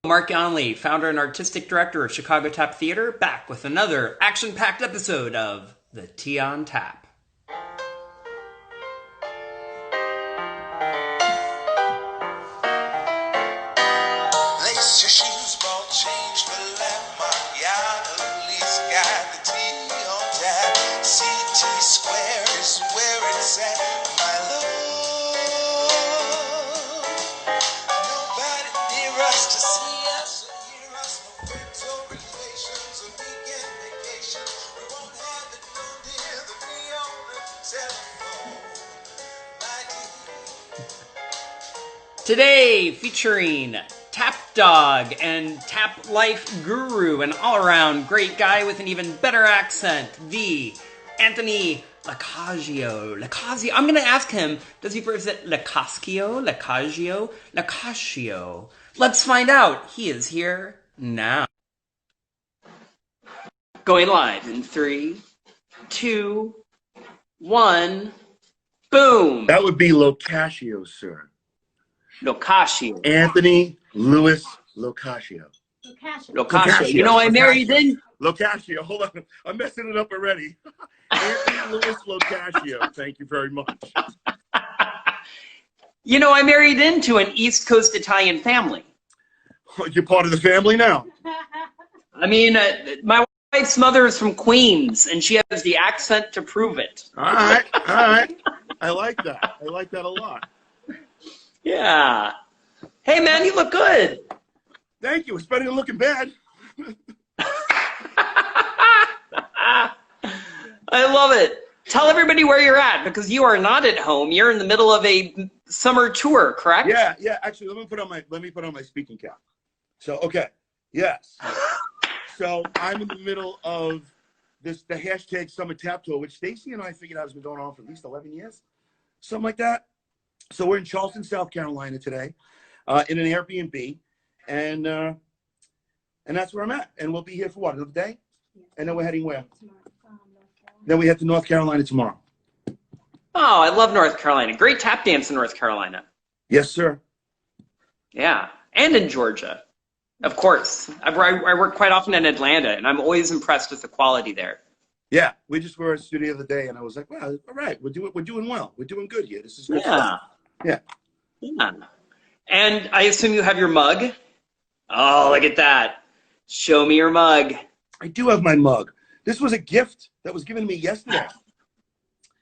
Mark Onley, founder and artistic director of Chicago Tap Theater, back with another action-packed episode of The Tea on Tap. Lace your shoes, ball change for left macchiato. Least got the tea on tap. CT square is where it's at, my love. Nobody near us to see us or hear us. No friends or relations or weekend vacation. We won't have it no dear that we on the telephone. My dear. Today, featuring Tap Dog and Tap Life Guru, an all-around great guy with an even better accent, the Anthony Lacascio. I'm going to ask him, does he pronounce it Lacascio? Let's find out. He is here now. Going live in 3, 2, 1, boom. That would be Locascio, sir. Locascio. Anthony Louis Locascio. Locascio. You know, I married in. Locascio. Hold on. I'm messing it up already. Anthony Louis Locascio. Thank you very much. You know, I married into an East Coast Italian family. You're part of the family now. I mean, my wife's mother is from Queens, and she has the accent to prove it. All right. All right. I like that. I like that a lot. Yeah. Hey, man, you look good. Thank you. It's better than looking bad. I love it. Tell everybody where you're at, because you are not at home. You're in the middle of a summer tour, correct? Yeah. Actually, let me put on my speaking cap. So, okay. Yes. So I'm in the middle of the hashtag Summer Tap Tour, which Stacy and I figured out has been going on for at least 11 years, something like that. So we're in Charleston, South Carolina today, in an Airbnb, and that's where I'm at. And we'll be here for what, another day? And then we're heading where? Then we head to North Carolina tomorrow. Oh, I love North Carolina. Great tap dance in North Carolina. Yes, sir. Yeah, and in Georgia, of course. I work quite often in Atlanta, and I'm always impressed with the quality there. Yeah, we just were at the studio the other day, and I was like, "Wow, all right, we're doing well. We're doing good here. This is good stuff." Yeah. And I assume you have your mug. Oh, look at that! Show me your mug. I do have my mug. This was a gift that was given to me yesterday.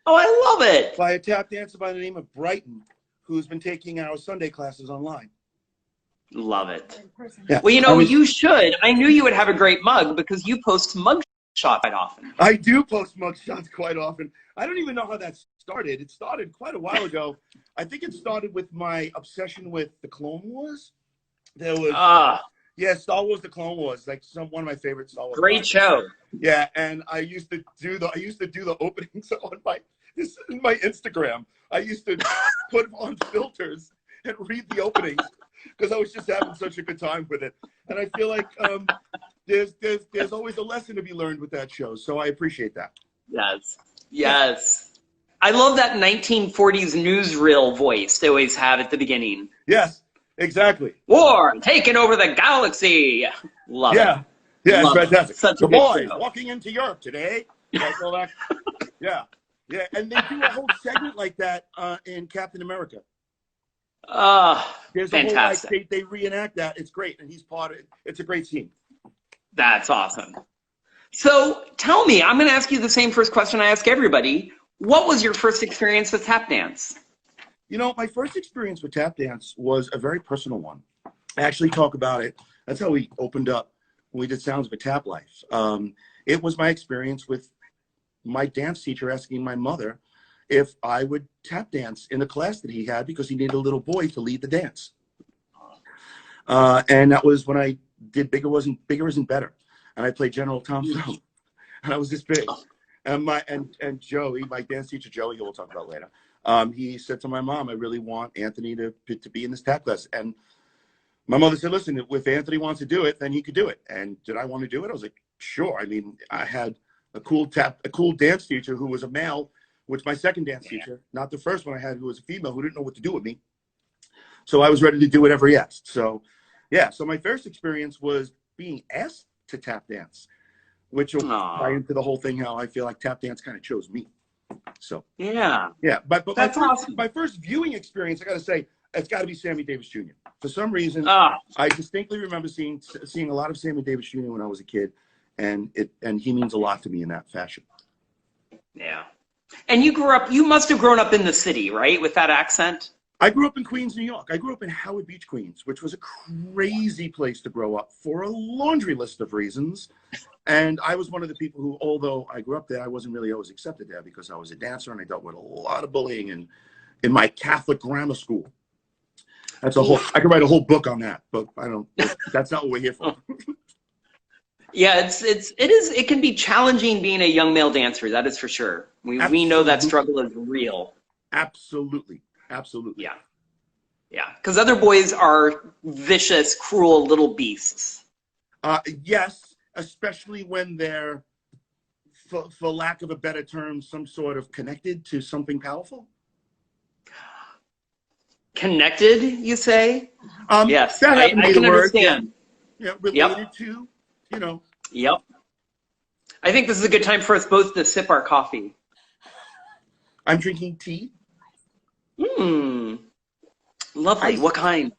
Oh, I love it. By a tap dancer by the name of Brighton, who's been taking our Sunday classes online. Love it. Yeah. Well, you know, you should. I knew you would have a great mug because you post mug shot quite often. I do post mug shots quite often. I don't even know how that started. It started quite a while ago. I think it started with my obsession with the Clone Wars. There was Star Wars: The Clone Wars, like one of my favorite Star Wars. Great show. Yeah, and I used to do the openings on my Instagram. I used to put on filters and read the openings because I was just having such a good time with it. And I feel like there's always a lesson to be learned with that show, so I appreciate that. Yes. I love that 1940s newsreel voice they always have at the beginning. Yes, exactly. War taking over the galaxy. Love it. Yeah, it's fantastic. Such a the good boys show. walking into Europe today. Like all that. Yeah, and they do a whole segment like that in Captain America. There's fantastic. A whole, they reenact that. It's great, and he's part of it. It's a great scene. That's awesome. So tell me, I'm going to ask you the same first question I ask everybody. What was your first experience with tap dance? You know, my first experience with tap dance was a very personal one. I actually talk about it. That's how we opened up when we did Sounds of a Tap Life. It was my experience with my dance teacher asking my mother if I would tap dance in the class that he had because he needed a little boy to lead the dance. And that was when I did Bigger Isn't Better. And I played General Tom Thumb. And I was this big. And Joey, my dance teacher Joey, who we'll talk about later, he said to my mom, I really want Anthony to be in this tap class. And my mother said, listen, if Anthony wants to do it, then he could do it. And did I want to do it? I was like, sure. I mean, I had a cool dance teacher who was a male, which my second dance teacher, not the first one I had, who was a female, who didn't know what to do with me. So I was ready to do whatever he asked. So Yeah, so my first experience was being asked to tap dance, which will tie into the whole thing how I feel like tap dance kind of chose me. So Yeah, but that's awesome. my first viewing experience, I got to say, it's got to be Sammy Davis Jr. For some reason, Ah, I distinctly remember seeing a lot of Sammy Davis Jr. when I was a kid, and he means a lot to me in that fashion. yeah. And you must have grown up in the city, right, with that accent? I grew up in Queens, New York. I grew up in Howard Beach, Queens, which was a crazy place to grow up for a laundry list of reasons. And I was one of the people who, although I grew up there, I wasn't really always accepted there because I was a dancer and I dealt with a lot of bullying in my Catholic grammar school. That's I could write a whole book on that, but that's not what we're here for. Yeah, it can be challenging being a young male dancer, that is for sure. We know that struggle is real. Absolutely. Yeah. Yeah, because other boys are vicious, cruel little beasts. Yes, especially when they're, for lack of a better term, some sort of connected to something powerful. Connected, you say? Yes, I can understand. Yeah, related to, Yep. I think this is a good time for us both to sip our coffee. I'm drinking tea. Lovely. What kind?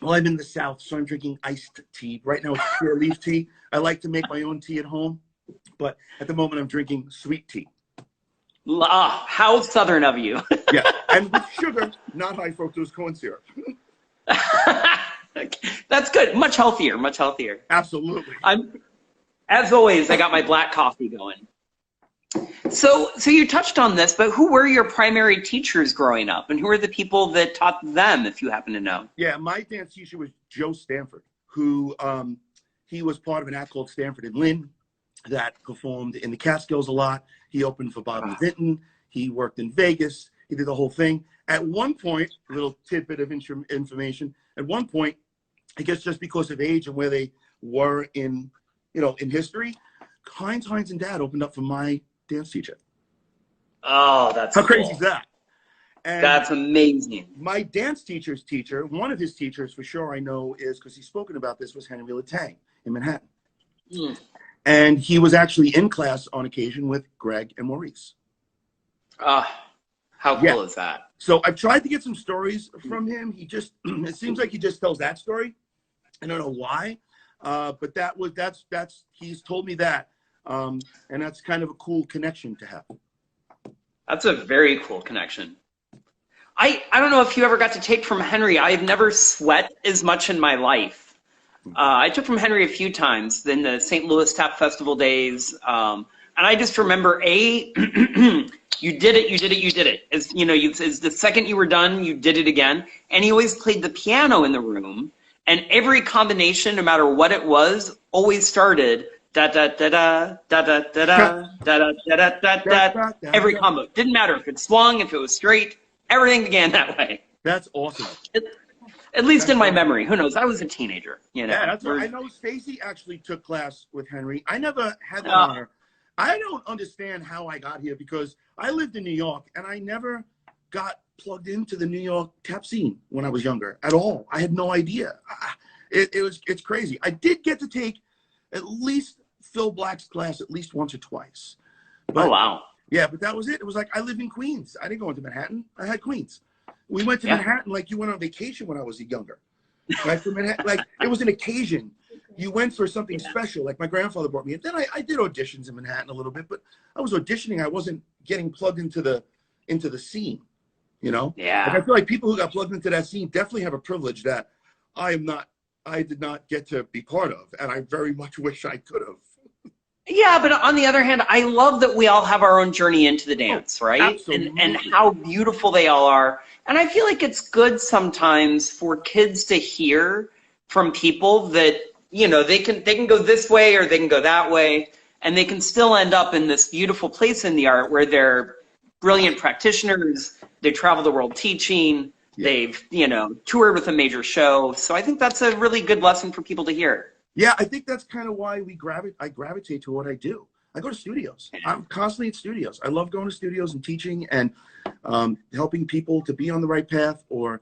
Well, I'm in the South, so I'm drinking iced tea. Right now it's pure leaf tea. I like to make my own tea at home, but at the moment I'm drinking sweet tea. How Southern of you. Yeah, and with sugar, not high fructose corn syrup. That's good. Much healthier, much healthier. Absolutely. As always, I got my black coffee going. So you touched on this, but who were your primary teachers growing up, and who were the people that taught them, if you happen to know? Yeah, my dance teacher was Joe Stanford, who he was part of an act called Stanford and Lynn that performed in the Cascio a lot. He opened for Bobby Vinton. He worked in Vegas. He did the whole thing. At one point, a little tidbit of information. At one point, I guess just because of age and where they were in history, Heinz and Dad opened up for my dance teacher. Oh, that's how cool. crazy is that? And that's amazing. My dance teacher's teacher, one of his teachers for sure I know is, because he's spoken about this, was Henry Latang in Manhattan. And he was actually in class on occasion with Greg and Maurice. How cool is that? So I've tried to get some stories from him. He just, it seems like he just tells that story. I don't know why, but he's told me that. And that's kind of a cool connection to have. That's a very cool connection. I don't know if you ever got to take from Henry. I've never sweat as much in my life. I took from Henry a few times in the St. Louis Tap Festival days. And I just remember, you did it. As you know, as the second you were done, you did it again. And he always played the piano in the room. And every combination, no matter what it was, always started da da da da da da da da da da da da. Every combo. Didn't matter if it swung, if it was straight. Everything began that way. That's awesome. At least in my memory. Who knows? I was a teenager. Yeah, that's right. I know Stacy actually took class with Henry. I never had that honor. I don't understand how I got here because I lived in New York and I never got plugged into the New York tap scene when I was younger at all. I had no idea. It's crazy. I did get to take at least Phil Black's class at least once or twice. But, oh, wow. Yeah, but that was it. It was like I lived in Queens. I didn't go into Manhattan. I had Queens. We went to Manhattan like you went on vacation when I was younger. Right? From Manhattan, like it was an occasion. You went for something special. Like my grandfather brought me. And then I did auditions in Manhattan a little bit, but I was auditioning. I wasn't getting plugged into the scene. Yeah. Like I feel like people who got plugged into that scene definitely have a privilege that I did not get to be part of, and I very much wish I could have. Yeah, but on the other hand, I love that we all have our own journey into the dance, right? Absolutely. And how beautiful they all are. And I feel like it's good sometimes for kids to hear from people that, they can go this way or they can go that way, and they can still end up in this beautiful place in the art where they're brilliant practitioners, they travel the world teaching, they've, toured with a major show. So I think that's a really good lesson for people to hear. Yeah, I think that's kind of why I gravitate to what I do. I go to studios. I'm constantly in studios. I love going to studios and teaching and helping people to be on the right path or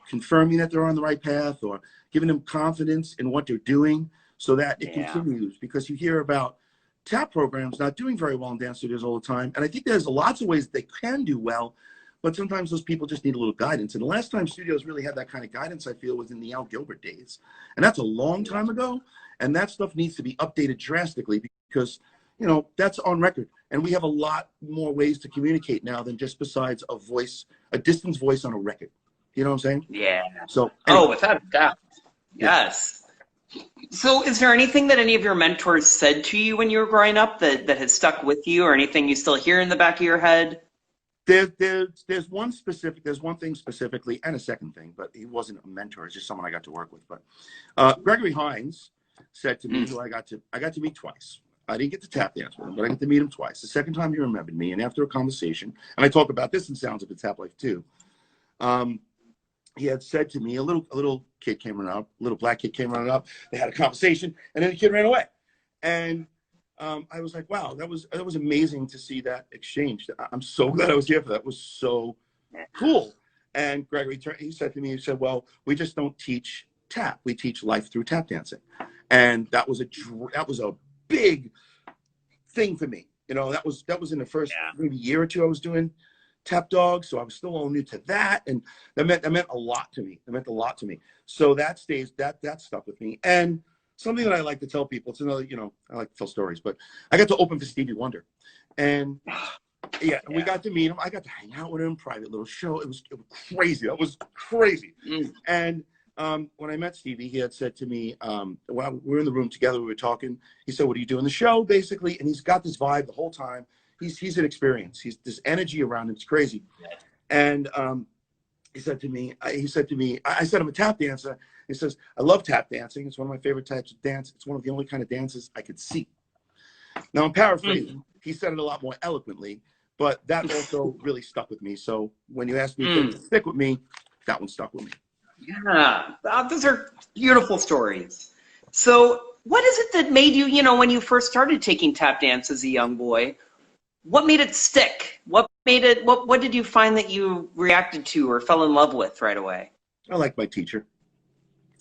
confirming that they're on the right path, or giving them confidence in what they're doing so that it continues. Because you hear about tap programs not doing very well in dance studios all the time. And I think there's lots of ways they can do well, but sometimes those people just need a little guidance. And the last time studios really had that kind of guidance, I feel, was in the Al Gilbert days. And that's a long time ago. And that stuff needs to be updated drastically because, you know, that's on record. And we have a lot more ways to communicate now than just besides a voice, a distance voice on a record. You know what I'm saying? Yeah. So anyway. Oh, without a doubt. Yes. So is there anything that any of your mentors said to you when you were growing up that has stuck with you, or anything you still hear in the back of your head? There's one thing specifically, and a second thing, but he wasn't a mentor. It's just someone I got to work with. But Gregory Hines said to me, who I got to meet twice. I didn't get to tap dance with him, but I got to meet him twice. The second time he remembered me, and after a conversation, and I talk about this in Sounds of the Tap Life too. He had said to me, a little kid came running up, a little black kid came running up. They had a conversation, and then the kid ran away. And I was like, wow, that was amazing to see that exchange. I'm so glad I was here for that. It was so cool. And Gregory, he said to me, he said, well, we just don't teach tap. We teach life through tap dancing. And that was a big thing for me. You know, that was in the first maybe year or two I was doing Tap Dog, so I was still all new to that, and that meant a lot to me. It meant a lot to me. So that stuck with me. And something that I like to tell people, it's another, you know, I like to tell stories, but I got to open for Stevie Wonder, and we got to meet him. I got to hang out with him, private little show. It was crazy. That was crazy. And when I met Stevie, he had said to me, while we were in the room together, we were talking. He said, "What are you doing the show?" Basically, and he's got this vibe the whole time. He's an experience. He's this energy around him. It's crazy. And he said to me, I said, I'm a tap dancer. He says, I love tap dancing. It's one of my favorite types of dance. It's one of the only kind of dances I could see. Now I'm paraphrasing. He said it a lot more eloquently, but that also really stuck with me. So when you asked me to stick with me, that one stuck with me. Yeah, those are beautiful stories. So what is it that made you, you know, when you first started taking tap dance as a young boy, what made it stick? What did you find that you reacted to or fell in love with right away? I liked my teacher.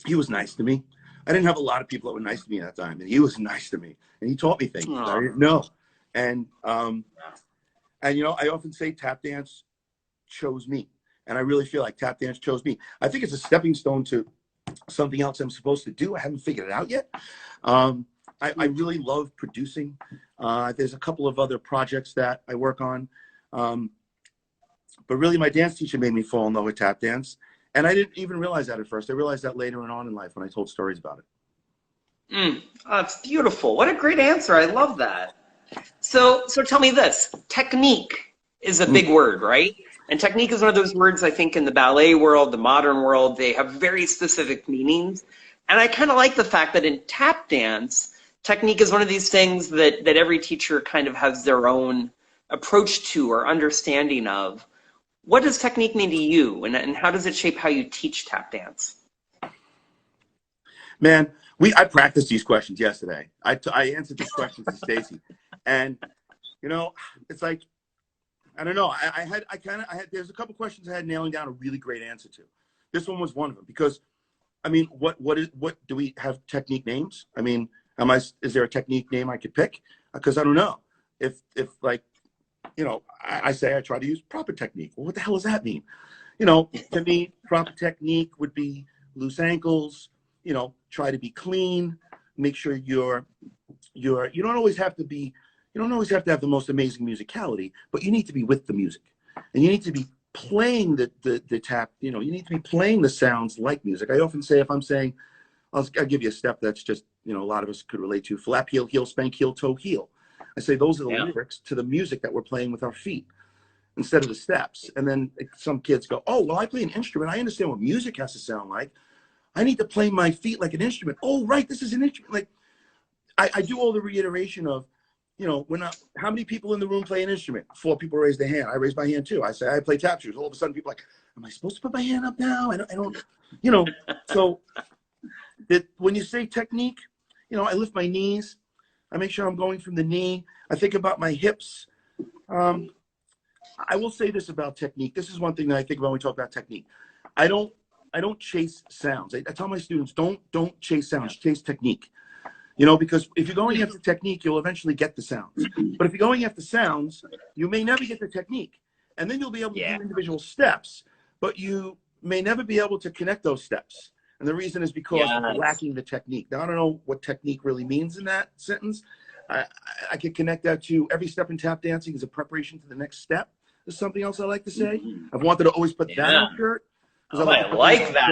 He was nice to me. I didn't have a lot of people that were nice to me at that time, and he was nice to me, and he taught me things that I didn't know. And you know, I often say tap dance chose me, and I really feel like tap dance chose me. I think it's a stepping stone to something else I'm supposed to do. I haven't figured it out yet. I really love producing. There's a couple of other projects that I work on. But really, my dance teacher made me fall in love with tap dance. And I didn't even realize that at first. I realized that later on in life when I told stories about it. Oh, it's beautiful. What a great answer. I love that. So tell me this. Technique is a big word, right? And technique is one of those words, I think, in the ballet world, the modern world, they have very specific meanings. And I kind of like the fact that in tap dance, technique is one of these things that every teacher kind of has their own approach to or understanding of. What does technique mean to you, and how does it shape how you teach tap dance? Man, I practiced these questions yesterday. I answered these questions to Stacy, and you know, it's like, I don't know. There's a couple questions I had nailing down a really great answer to. This one was one of them because, I mean, what do we have technique names? I mean, is there a technique name I could pick? Because I don't know. If like, you know, I say I try to use proper technique. Well, what the hell does that mean? You know, to me, proper technique would be loose ankles, you know, try to be clean, make sure you don't always have to have the most amazing musicality, but you need to be with the music. And you need to be playing the tap, you know, you need to be playing the sounds like music. I often say, if I'm saying, I'll give you a step that's just, you know, a lot of us could relate to: flap, heel, heel, spank, heel, toe, heel. I say those are the lyrics to the music that we're playing with our feet instead of the steps. And then some kids go, oh, well, I play an instrument. I understand what music has to sound like. I need to play my feet like an instrument. Oh, right, this is an instrument. Like, I do all the reiteration of, you know, how many people in the room play an instrument? 4 people raise their hand. I raise my hand too. I say I play tap shoes. All of a sudden people are like, am I supposed to put my hand up now? I don't, you know. So when you say technique, you know, I lift my knees. I make sure I'm going from the knee. I think about my hips. I will say this about technique. This is one thing that I think about when we talk about technique. I don't chase sounds. I tell my students, don't chase sounds, chase technique. You know, because if you're going after technique, you'll eventually get the sounds. But if you're going after sounds, you may never get the technique. And then you'll be able to do individual steps, but you may never be able to connect those steps. And the reason is because you're lacking the technique. Now, I don't know what technique really means in that sentence. I could connect that to every step in tap dancing is a preparation to the next step. There's something else I like to say. I've wanted to always put that on a shirt. Oh, I like that.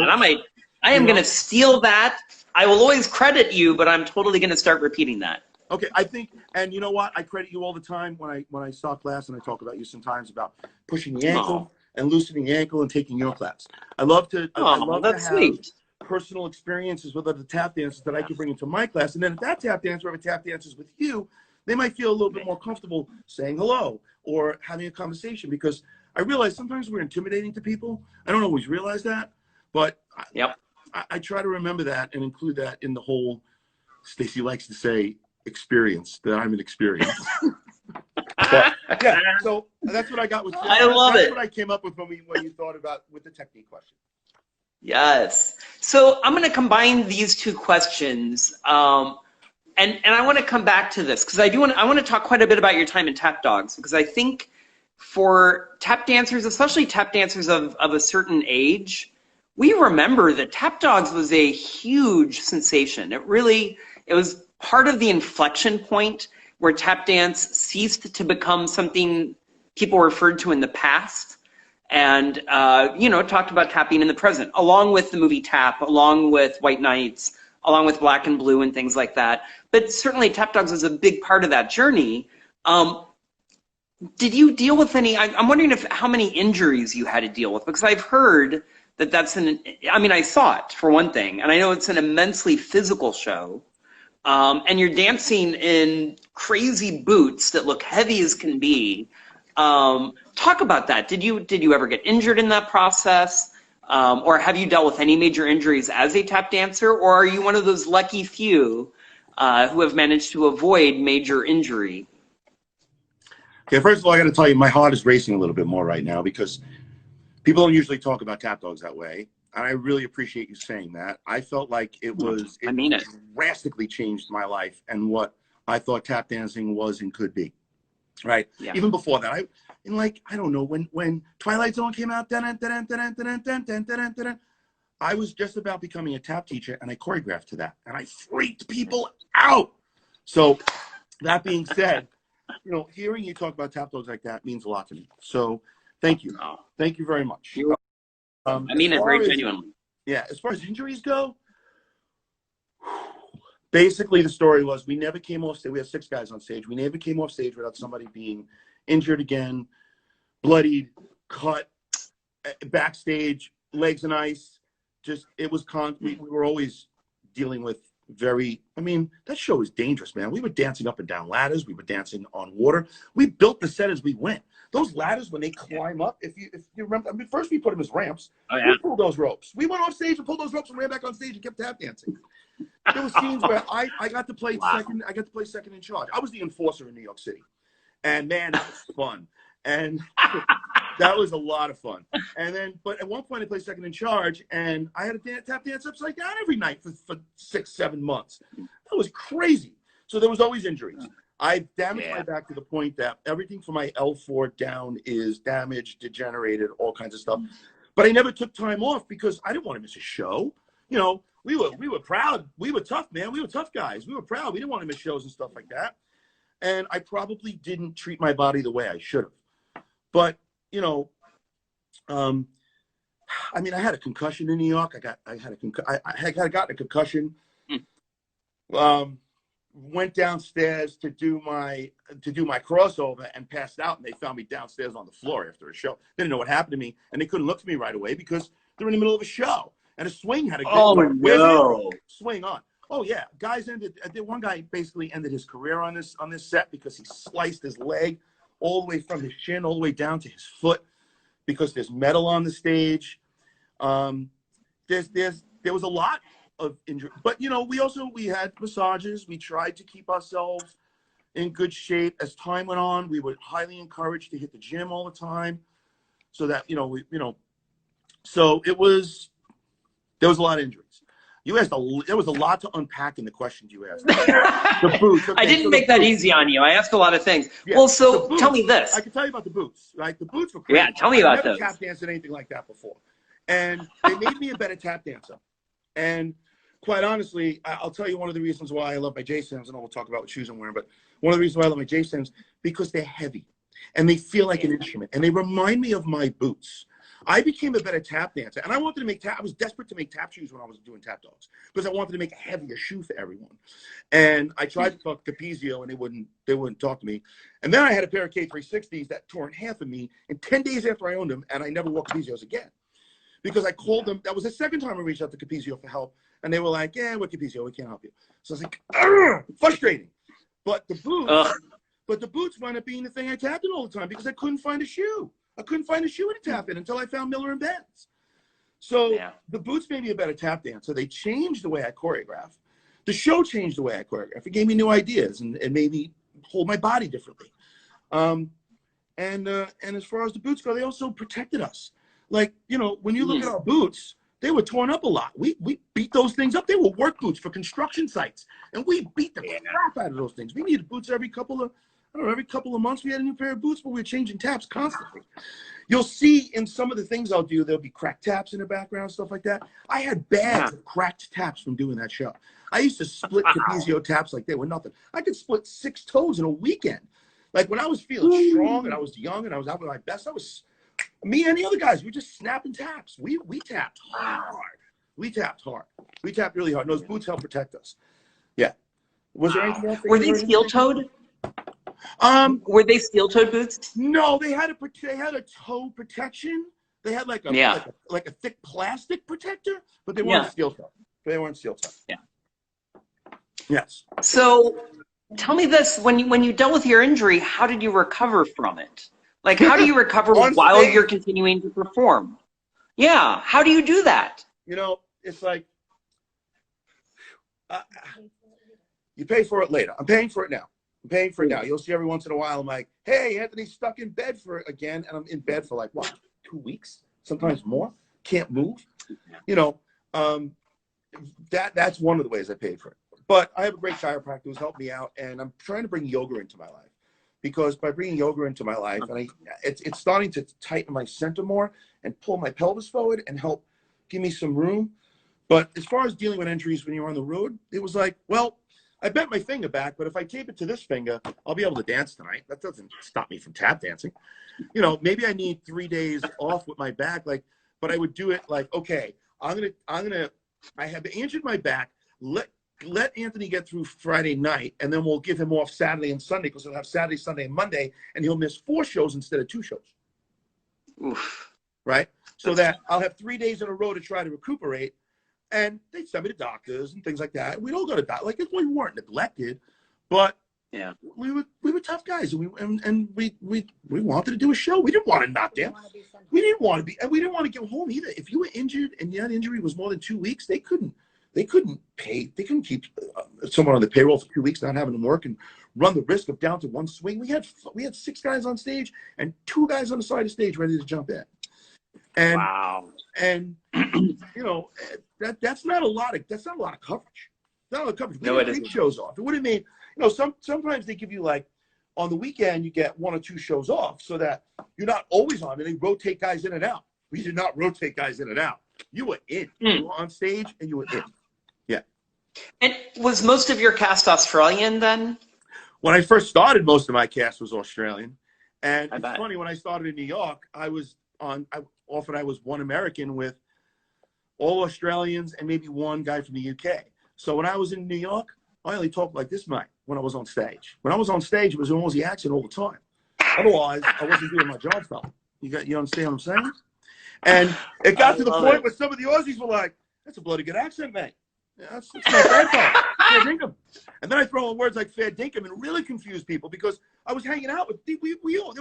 I am going to steal that. I will always credit you, but I'm totally going to start repeating that. Okay, I think, and you know what? I credit you all the time when I start class, and I talk about you sometimes about pushing the ankle and loosening the ankle and taking your class. I love to have sweet. Personal experiences with other tap dancers that I can bring into my class, and then if that tap dancer ever tap dances with you, they might feel a little bit more comfortable saying hello or having a conversation, because I realize sometimes we're intimidating to people. I don't always realize that, but I try to remember that and include that in the whole, Stacy likes to say, experience, that I'm an experience. But, yeah, so that's what I got with you. I love it. That's what I came up with when you thought about with the technique question. Yes. So I'm going to combine these two questions, and I want to come back to this because I want to talk quite a bit about your time in Tap Dogs, because I think for tap dancers, especially tap dancers of a certain age, we remember that Tap Dogs was a huge sensation. It was part of the inflection point where tap dance ceased to become something people referred to in the past and, talked about tapping in the present, along with the movie Tap, along with White Knights, along with Black and Blue and things like that. But certainly Tap Dogs was a big part of that journey. Did you deal with any, I'm wondering how many injuries you had to deal with, because I've heard that I saw it for one thing, and I know it's an immensely physical show. And you're dancing in crazy boots that look heavy as can be. Talk about that. Did you ever get injured in that process? Or have you dealt with any major injuries as a tap dancer? Or are you one of those lucky few who have managed to avoid major injury? Okay, first of all, I got to tell you, my heart is racing a little bit more right now because people don't usually talk about Tap Dogs that way. And I really appreciate you saying that. I felt like it drastically changed my life and what I thought tap dancing was and could be. Right? Yeah. Even before that, I don't know, when Twilight Zone came out, I was just about becoming a tap teacher, and I choreographed to that, and I freaked people out. So that being said, hearing you talk about Tap Dogs like that means a lot to me. So thank you. Thank you very much. I mean it very genuinely. Yeah, as far as injuries go, basically the story was we never came off stage. We had 6 guys on stage. We never came off stage without somebody being injured again, bloodied, cut, backstage, legs in ice. Just, it was we were always dealing with that show was dangerous, man. We were dancing up and down ladders. We were dancing on water. We built the set as we went. Those ladders, when they climb up, if you remember, first we put them as ramps. Oh, yeah. We pulled those ropes. We went off stage and pulled those ropes and ran back on stage and kept tap dancing. There were scenes where I got to play second. I got to play second in charge. I was the enforcer in New York City, and man, that was fun. And that was a lot of fun. And then, but at one point I played second in charge, and I had to tap dance upside down every night for 6-7 months. That was crazy. So there was always injuries. I damaged my back to the point that everything from my L4 down is damaged, degenerated, all kinds of stuff. But I never took time off because I didn't want to miss a show. We were proud. We were tough, man. We were tough guys. We were proud. We didn't want to miss shows and stuff like that. And I probably didn't treat my body the way I should have. But, I had a concussion in New York. I had gotten a concussion. Went downstairs to do my crossover and passed out, and they found me downstairs on the floor after a show. They didn't know what happened to me, and they couldn't look for me right away because they're in the middle of a show. And a swing had to swing on. Oh yeah, one guy basically ended his career on this set because he sliced his leg all the way from his shin all the way down to his foot because there's metal on the stage. There was a lot of injury, but we had massages. We tried to keep ourselves in good shape. As time went on, we were highly encouraged to hit the gym all the time, so that So there was a lot of injuries. You asked there was a lot to unpack in the questions you asked. The boots. Okay, I didn't so make that easy on you. I asked a lot of things. Yeah, Well, the so boots, tell me this. I can tell you about the boots. Like the boots were crazy. Yeah, tell me I about never those. tap danced at anything like that before, and they made me a better tap dancer. And quite honestly, I'll tell you one of the reasons why I love my J-Sims, and we'll talk about what shoes I'm wearing. But one of the reasons why I love my J-Sims because they're heavy, and they feel like an instrument, and they remind me of my boots. I became a better tap dancer, and I wanted to make I was desperate to make tap shoes when I was doing tap dogs because I wanted to make a heavier shoe for everyone. And I tried to talk to Cascio, and they wouldn't talk to me. And then I had a pair of K360s that tore in half of me in 10 days after I owned them, and I never wore Capizios again because I called them. That was the second time I reached out to Capizio for help, and they were like, "Yeah, we're Capizio, we can't help you." So I was like, frustrating. But the boots wound up being the thing I tapped in all the time because I couldn't find a shoe. I couldn't find a shoe to tap in until I found Miller and Benz. So the boots made me a better tap dancer. They changed the way I choreograph. The show changed the way I choreograph. It gave me new ideas and it made me hold my body differently. And as far as the boots go, they also protected us. Like, you know, when you look at our boots, they were torn up a lot. We beat those things up. They were work boots for construction sites, and we beat the crap out of those things. We needed boots every couple of months. We had a new pair of boots, but we were changing taps constantly. You'll see in some of the things I'll do, there'll be cracked taps in the background, stuff like that. I had bags of cracked taps from doing that show. I used to split Capizio taps like they were nothing. I could split 6 toes in a weekend. Like when I was feeling strong and I was young and I was out with my best, me and the other guys, we were just snapping taps. We tapped hard. We tapped hard. We tapped really hard. And those boots helped protect us. Yeah. Was there anything else? Were they steel-toed? Were they steel-toed boots? No, they had a toe protection. They had like a thick plastic protector, but they weren't steel-toed. They weren't steel-toed. Yeah. Yes. So tell me this: when you dealt with your injury, how did you recover from it? Like, how do you recover while you're continuing to perform? Yeah, how do you do that? You know, it's like you pay for it later. I'm paying for it now. You'll see every once in a while, I'm like, hey, Anthony's stuck in bed again. And I'm in bed for like, what, 2 weeks? Sometimes more. Can't move. You know, that's one of the ways I paid for it. But I have a great chiropractor who's helped me out. And I'm trying to bring yoga into my life. Because by bringing yoga into my life, and it's starting to tighten my center more and pull my pelvis forward and help give me some room. But as far as dealing with injuries when you're on the road, it was like, well, I bent my finger back, but if I tape it to this finger, I'll be able to dance tonight. That doesn't stop me from tap dancing. You know, maybe I need 3 days off with my back, but I would do it like, okay, I have injured my back. Let Anthony get through Friday night, and then we'll give him off Saturday and Sunday because he'll have Saturday, Sunday, and Monday, and he'll miss 4 shows instead of 2 shows. Oof. Right? So that I'll have 3 days in a row to try to recuperate, and they send me to doctors and things like that. We'd all go to doctors. Like, we weren't neglected, but we were tough guys, and we wanted to do a show. We didn't want to not dance. We didn't want to be, and we didn't want to get home either. If you were injured and that injury was more than 2 weeks, they couldn't keep someone on the payroll for 2 weeks not having them work and run the risk of down to 1 swing. We had 6 guys on stage and 2 guys on the side of the stage ready to jump in. And wow. And you know, that's not a lot of coverage. Not a lot of coverage. We didn't take shows off. It would have made, you know, sometimes they give you, like, on the weekend you get 1 or 2 shows off so that you're not always on, and they rotate guys in and out. We did not rotate guys in and out. You were in. You were on stage and you were in. Yeah. And was most of your cast Australian then? When I first started, most of my cast was Australian. And it's funny, when I started in New York, I was one American with all Australians and maybe 1 guy from the UK. So when I was in New York, I only talked like this, Mike, when I was on stage. When I was on stage, it was an Aussie accent all the time. Otherwise, I wasn't doing my job, fella. You understand what I'm saying? And it got to the point where some of the Aussies were like, that's a bloody good accent, mate. Yeah, that's not bad, fella. Fair dinkum. And then I throw in words like fair dinkum and really confuse people because I was hanging out with, there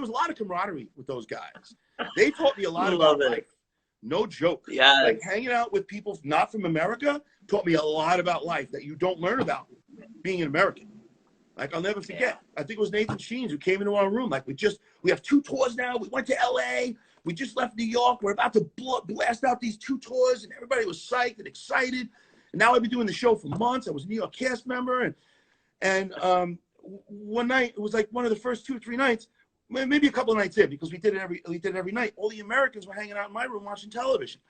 was a lot of camaraderie with those guys. They taught me a lot about life. No joke. Yeah. Like, hanging out with people not from America taught me a lot about life that you don't learn about being an American. Like, I'll never forget. I think it was Nathan Sheens who came into our room. Like, we have 2 tours now. We went to LA. We just left New York. We're about to blast out these 2 tours, and everybody was psyched and excited. And now I've been doing the show for months. I was a New York cast member, and one night, it was like one of the first 2 or 3 nights, maybe a couple of nights in, because we did it every night. All the Americans were hanging out in my room watching television,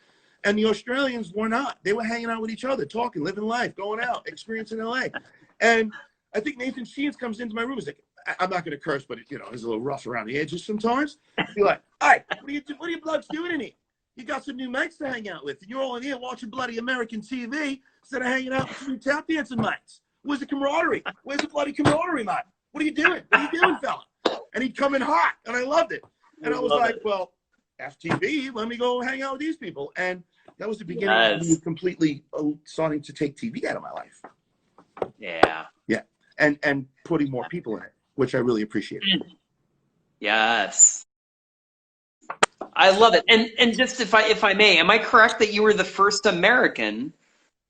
and the Australians were not. They were hanging out with each other, talking, living life, going out, experiencing LA. And I think Nathan Sheens comes into my room. He's like, I'm not going to curse, but you know, he's a little rough around the edges sometimes. He's like, all right, what are you bloods doing in here? You got some new mates to hang out with, and you're all in here watching bloody American TV instead of hanging out with some new tap dancing mates. Where's the camaraderie? Where's the bloody camaraderie, mate? What are you doing? What are you doing, fella? And he'd come in hot, and I loved it. And I was like, well, FTV, let me go hang out with these people. And that was the beginning of me completely starting to take TV out of my life. Yeah. Yeah. And putting more people in it, which I really appreciate. Yes. I love it. And just if I may, am I correct that you were the first American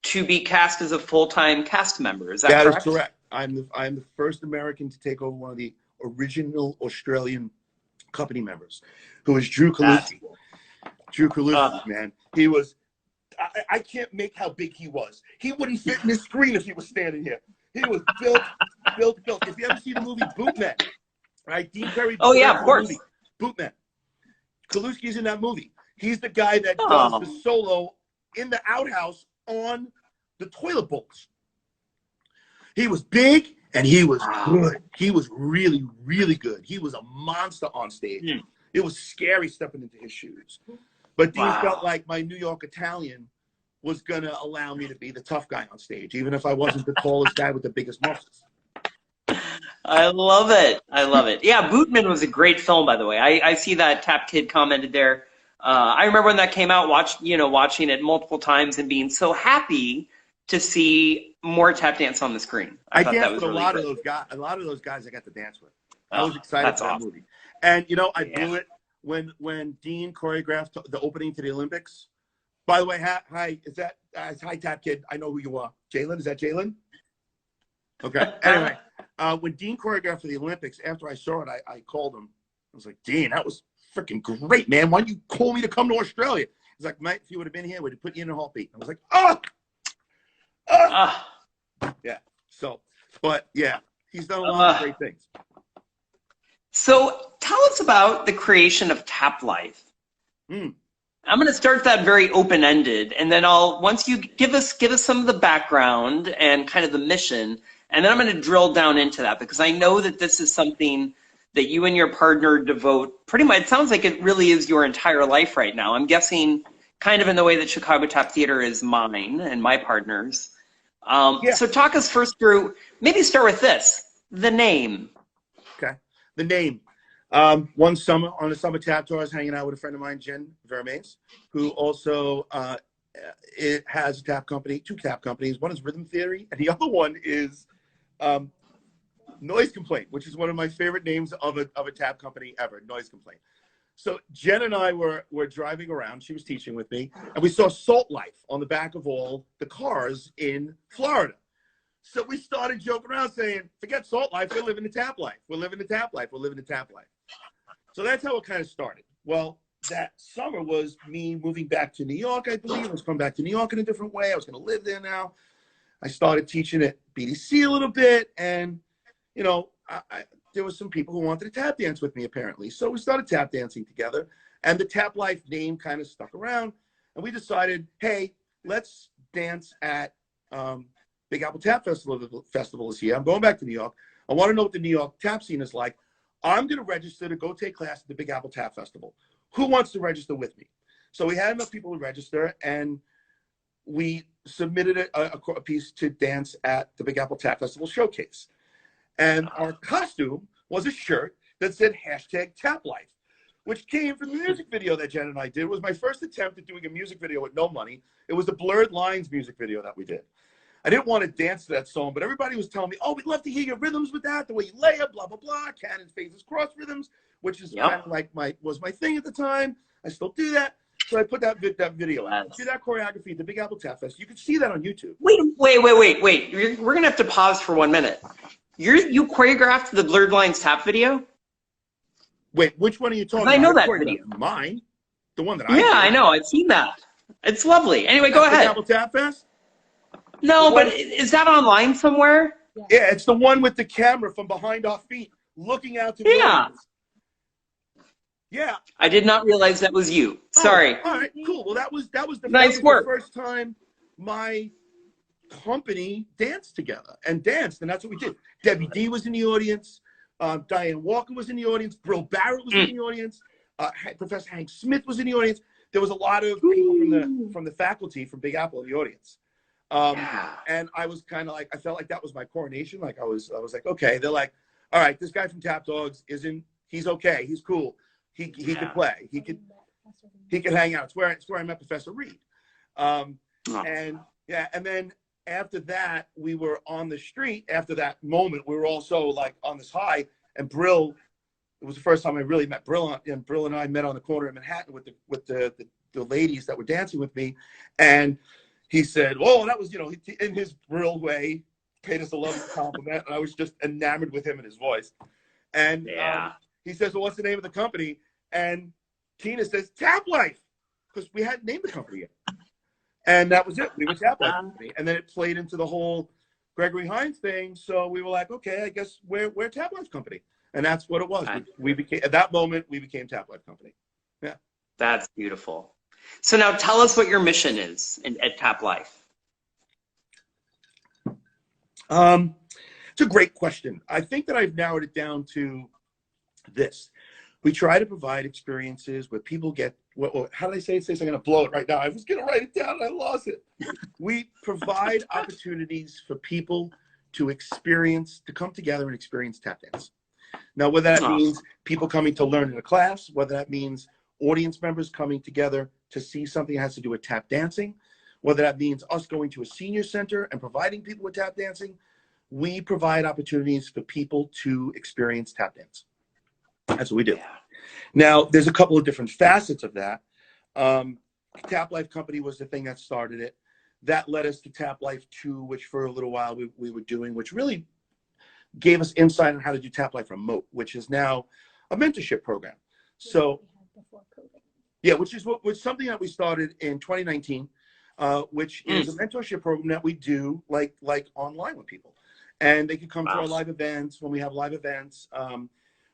to be cast as a full-time cast member? Is that correct? That is correct. I'm the first American to take over one of the original Australian company members, who was Drew Kaluski. Drew Kaluski, man. He was, I can't make how big he was. He wouldn't fit in this screen if he was standing here. He was built. If you ever see the movie Bootman, right? Dean Perry. Oh, yeah, of course. Bootman. Kaluski's in that movie. He's the guy that does the solo in the outhouse on the toilet bowls. He was big and he was good. He was really, really good. He was a monster on stage. It was scary stepping into his shoes. But Dean felt like my New York Italian was going to allow me to be the tough guy on stage, even if I wasn't the tallest guy with the biggest muscles. I love it. I love it. Yeah, Bootman was a great film, by the way. I see that Tap Kid commented there. I remember when that came out, watching it multiple times and being so happy to see more tap dance on the screen. I thought danced that was with really a lot great. of those guys. A lot of those guys I got to dance with. I was excited for that movie. And you know, I blew it when Dean choreographed the opening to the Olympics. By the way, hi, is that hi Tap Kid? I know who you are. Jalen, is that Jalen? Okay. Anyway, when Dean choreographed for the Olympics, after I saw it, I called him. I was like, Dean, that was freaking great, man. Why don't you call me to come to Australia? He's like, mate, if you would have been here, we'd have put you in a heartbeat. I was like, yeah. So, but yeah, he's done a lot of great things. So tell us about the creation of Tap Life. I'm going to start that very open-ended, and then once you give us some of the background and kind of the mission, and then I'm going to drill down into that, because I know that this is something that you and your partner devote pretty much. It sounds like it really is your entire life right now. I'm guessing kind of in the way that Chicago Tap Theater is mine and my partner's. So talk us first through, maybe start with this, the name. Okay, the name. One summer on the summer tap tour, I was hanging out with a friend of mine, Jen Vermaes, who also it has a tap company, 2 tap companies. One is Rhythm Theory, and the other one is Noise Complaint, which is one of my favorite names of a tap company ever, Noise Complaint. So Jen and I were driving around. She was teaching with me, and we saw Salt Life on the back of all the cars in Florida. So we started joking around saying, forget Salt Life, we're living the tap life. We're living the tap life. We're living the tap life. So that's how it kind of started. Well, that summer was me moving back to New York, I believe. I was coming back to New York in a different way. I was going to live there now. I started teaching at BDC a little bit, and, you know, there were some people who wanted to tap dance with me, apparently. So we started tap dancing together, and the Tap Life name kind of stuck around, and we decided, hey, let's dance at Big Apple Tap Festival this year. I'm going back to New York. I want to know what the New York tap scene is like. I'm going to register to go take class at the Big Apple Tap Festival. Who wants to register with me? So we had enough people to register, and we submitted a piece to dance at the Big Apple Tap Festival showcase. And our costume was a shirt that said #TapLife, which came from the music video that Jen and I did. It was my first attempt at doing a music video with no money. It was the Blurred Lines music video that we did. I didn't want to dance to that song, but everybody was telling me, oh, we'd love to hear your rhythms with that, the way you lay it, blah, blah, blah, canon, phases, cross rhythms, which is kind of like was my thing at the time. I still do that. So I put that video out. Do that choreography at the Big Apple Tap Fest. You can see that on YouTube. Wait. We're going to have to pause for 1 minute. You choreographed the Blurred Lines tap video? Wait, which one are you talking about? I know that video. Mine. The one that I Yeah, did. I know. I've seen that. It's lovely. Anyway, go That's the ahead. Apple Tap Fest? No, but is that online somewhere? Yeah, it's the one with the camera from behind our feet, looking out to the Yeah. audience. Yeah. I did not realize that was you. Sorry. Oh, all right, cool. Well, that was Nice work. the first time my company danced together and danced, and that's what we did. Debbie D was in the audience. Diane Walker was in the audience. Brill Barrett was in the audience. Professor Hank Smith was in the audience. There was a lot of people from the faculty from Big Apple in the audience. And I was kind of like, I felt like that was my coronation. Like I was like, okay. They're like, all right, this guy from Tap Dogs he's okay. He's cool. He could play. He could hang out. It's where I met Professor Reed. And then after that, we were on the street. After that moment, we were also like on this high. And Brill, it was the first time I really met Brill. And Brill and I met on the corner in Manhattan with the ladies that were dancing with me. And he said, "Oh, that was, in his Brill way, paid us a lovely compliment." And I was just enamored with him and his voice. And he says, "Well, what's the name of the company?" And Tina says, "Tap Life," because we hadn't named the company yet. And that was it. We were Tap Life Company. And then it played into the whole Gregory Hines thing. So we were like, okay, I guess we're Tap Life Company. And that's what it was. We became, at that moment, we became Tap Life Company. Yeah. That's beautiful. So now tell us what your mission is at Tap Life. It's a great question. I think that I've narrowed it down to this. We try to provide experiences where people get, how did I say it? I'm going to blow it right now. I was going to write it down and I lost it. We provide opportunities for people to come together and experience tap dance. Now, whether that means people coming to learn in a class, whether that means audience members coming together to see something that has to do with tap dancing, whether that means us going to a senior center and providing people with tap dancing, we provide opportunities for people to experience tap dance. That's what we do. Yeah. Now, there's a couple of different facets of that. Tap Life Company was the thing that started it. That led us to Tap Life 2, which for a little while we were doing, which really gave us insight on how to do Tap Life Remote, which is now a mentorship program. So, yeah, which was something that we started in 2019, which is a mentorship program that we do like online with people. And they can come to our live events. When we have live events,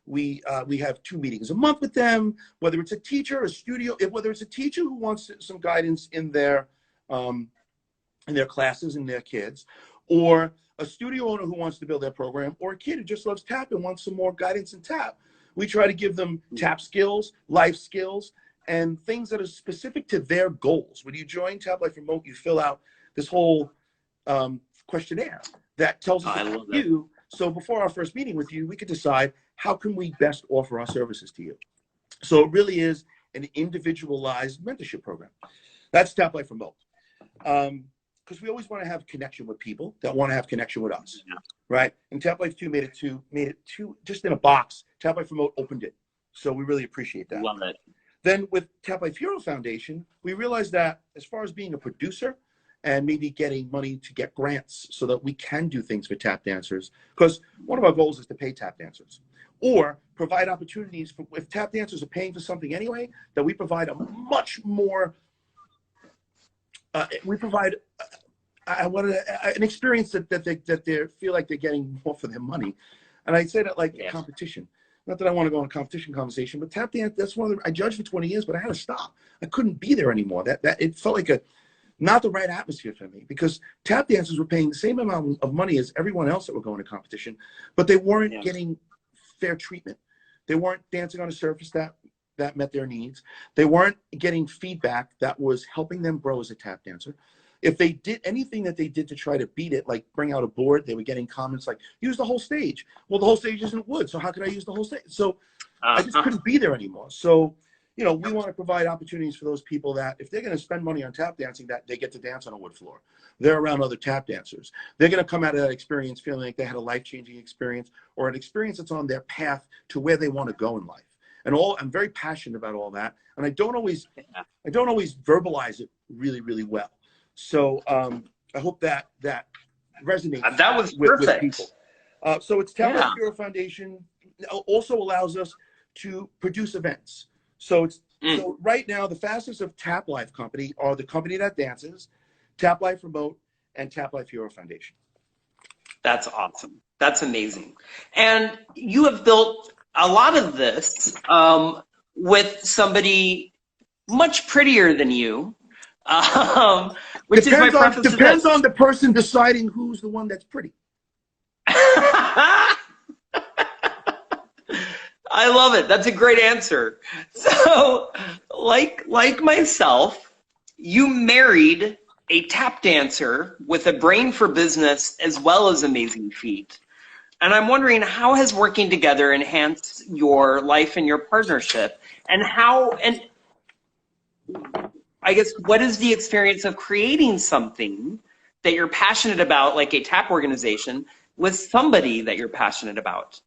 we have 2 meetings a month with them, whether it's a teacher, a studio, whether it's a teacher who wants some guidance in their classes and their kids, or a studio owner who wants to build their program, or a kid who just loves tap and wants some more guidance in tap. We try to give them tap skills, life skills, and things that are specific to their goals. When you join Tap Life Remote, you fill out this whole questionnaire that tells us about you. So before our first meeting with you, we could decide how can we best offer our services to you. So it really is an individualized mentorship program. That's Tap Life Remote. Because we always want to have connection with people that want to have connection with us, right? And Tap Life 2 made it two just in a box. Tap Life Remote opened it. So we really appreciate that. Love it. Then with Tap Life Hero Foundation, we realized that as far as being a producer and maybe getting money to get grants so that we can do things for tap dancers, because one of our goals is to pay tap dancers, or provide opportunities for, if tap dancers are paying for something anyway, that we provide a much more, we provide an experience that they feel like they're getting more for their money. And I say that like a competition. Not that I want to go on a competition conversation, but tap dance, that's one of the, I judged for 20 years, but I had to stop. I couldn't be there anymore. That it felt like not the right atmosphere for me, because tap dancers were paying the same amount of money as everyone else that were going to competition, but they weren't getting fair treatment. They weren't dancing on a surface that met their needs. They weren't getting feedback that was helping them grow as a tap dancer. If they did anything that they did to try to beat it, like bring out a board, they were getting comments like, use the whole stage. Well, the whole stage isn't wood, so how could I use the whole stage? So I just couldn't be there anymore. So, we want to provide opportunities for those people that if they're going to spend money on tap dancing, that they get to dance on a wood floor. They're around other tap dancers. They're going to come out of that experience feeling like they had a life-changing experience, or an experience that's on their path to where they want to go in life. And I'm very passionate about all that. And I don't always verbalize it really, really well. So I hope that resonates. That was with perfect. People. So it's Tap Life Hero Foundation also allows us to produce events. So it's So right now, the facets of Tap Life Company are the company that dances, Tap Life Remote, and Tap Life Hero Foundation. That's awesome. That's amazing. And you have built a lot of this with somebody much prettier than you, which is my preface to this. Depends on the person deciding who's the one that's pretty. I love it. That's a great answer. So, like myself, you married a tap dancer with a brain for business as well as amazing feet. And I'm wondering, how has working together enhanced your life and your partnership? And I guess, what is the experience of creating something that you're passionate about, like a tap organization, with somebody that you're passionate about?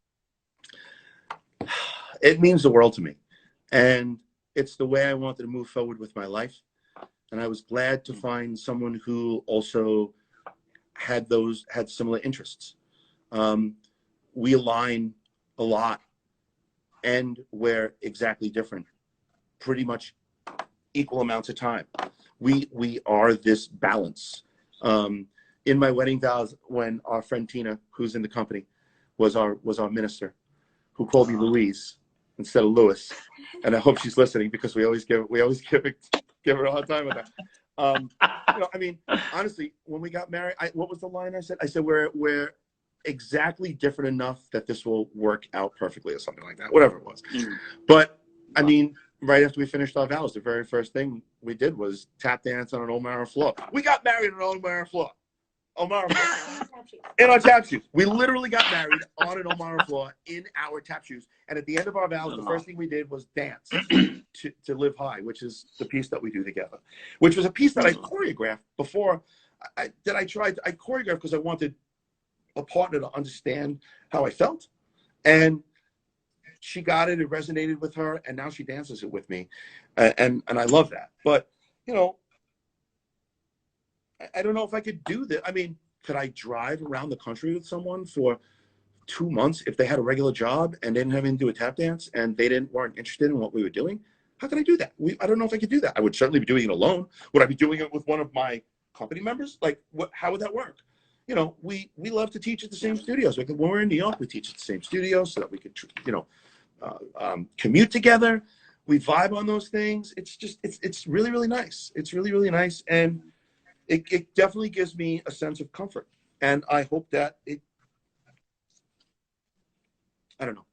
It means the world to me. And it's the way I wanted to move forward with my life. And I was glad to find someone who also had similar interests. We align a lot, and we're exactly different, pretty much equal amounts of time. We are this balance. In my wedding vows, when our friend Tina, who's in the company, was our minister, who called me Louise instead of Lewis, and I hope she's listening because we always give her a hard time with that. I mean, honestly, when we got married, what was the line I said? I said we're exactly different enough that this will work out perfectly, or something like that, whatever it was. But I mean, right after we finished our vows, the very first thing we did was tap dance on an O'Mara floor. We got married on an O'Mara floor. In our tap shoes. We literally got married on an O'Mara floor in our tap shoes. And at the end of our vows, the first thing we did was dance to Live High, which is the piece that we do together, which was a piece that I choreographed before. I choreographed because I wanted a partner to understand how I felt. And she got it. It resonated with her. And now she dances it with me. And I love that. But, you know, I don't know if I could do that. I mean, could I drive around the country with someone for 2 months if they had a regular job and didn't have anything to do a tap dance and they weren't interested in what we were doing? How could I do that? I don't know if I could do that. I would certainly be doing it alone. Would I be doing it with one of my company members? Like, how would that work? You know, we love to teach at the same studios. Like, when we're in New York, we teach at the same studios so that we could, commute together. We vibe on those things. It's really, really nice. It's really, really nice. And it definitely gives me a sense of comfort. And I hope that I don't know.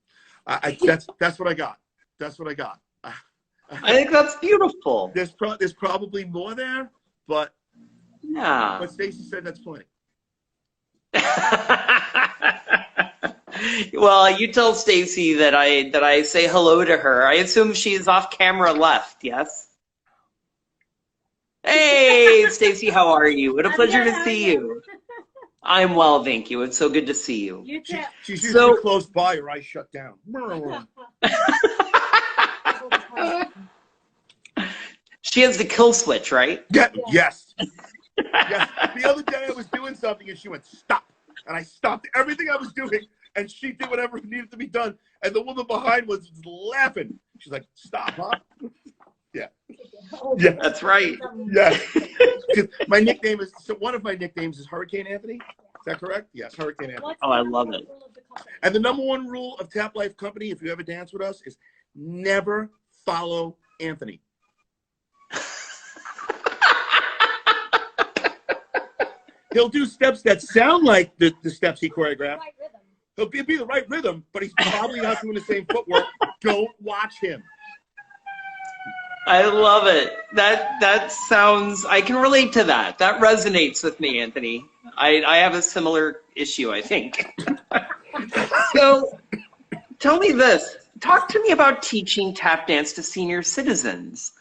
That's what I got. That's what I got. I think that's beautiful. There's probably more there, but yeah. But Stacy said that's plenty. Well, you tell Stacy that I say hello to her. I assume she's off camera left. Yes. Hey, Stacy, how are you? What a pleasure to see you. I'm well, thank you. It's so good to see you. She's usually close by, or I shut down. She has the kill switch, right? Yeah, yes. Yes. The other day I was doing something and she went, stop. And I stopped everything I was doing and she did whatever needed to be done. And the woman behind was laughing. She's like, stop, huh? Yeah. Yeah. That's right. Yeah. My nickname is, one of my nicknames is Hurricane Anthony. Is that correct? Yes, Hurricane Anthony. Oh, I love it. And the #1 rule of Tap Life Company, if you ever dance with us, is never follow Anthony. He'll do steps that sound like the steps he choreographed. He'll be the right rhythm, but he's probably not doing the same footwork. Don't watch him. I love it. That sounds, I can relate to that. That resonates with me, Anthony. I have a similar issue, I think. So tell me this. Talk to me about teaching tap dance to senior citizens.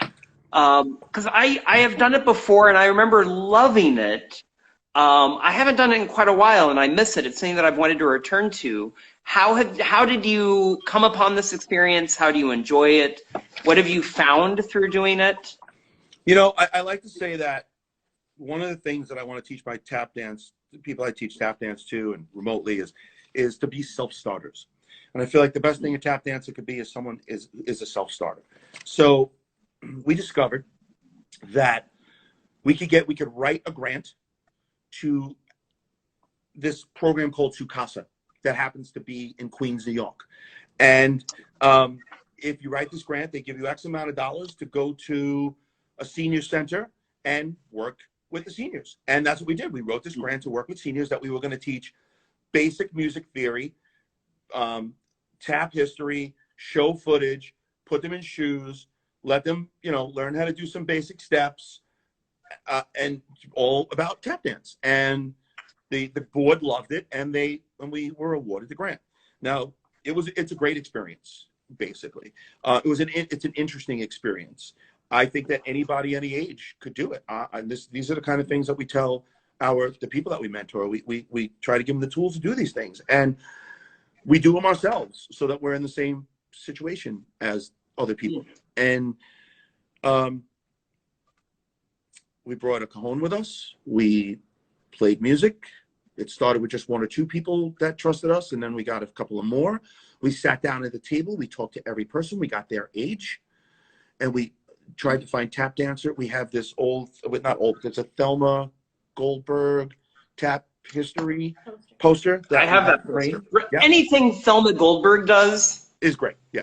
Because I have done it before and I remember loving it. I haven't done it in quite a while and I miss it. It's something that I've wanted to return to. How did you come upon this experience? How do you enjoy it? What have you found through doing it? You know, I like to say that one of the things that I want to teach my tap dance, the people I teach tap dance to and remotely is to be self-starters. And I feel like the best thing a tap dancer could be is someone is a self-starter. So we discovered that we could write a grant to this program called Casa that happens to be in Queens, New York. And if you write this grant, they give you X amount of dollars to go to a senior center and work with the seniors. And that's what we did. We wrote this grant to work with seniors that we were going to teach basic music theory, tap history, show footage, put them in shoes, let them, learn how to do some basic steps, and all about tap dance. And the board loved it, and we were awarded the grant. Now, it's a great experience, basically. It's an interesting experience. I think that anybody any age could do it. These are the kind of things that we tell the people that we mentor. We try to give them the tools to do these things, and we do them ourselves so that we're in the same situation as other people. And we brought a cajon with us. We played music. It started with just one or two people that trusted us, and then we got a couple of more. We sat down at the table. We talked to every person. We got their age, and we tried to find tap dancer. We have this it's a Thelma Goldberg tap history poster. I have that poster. Yeah. Anything Thelma Goldberg does is great. Yeah.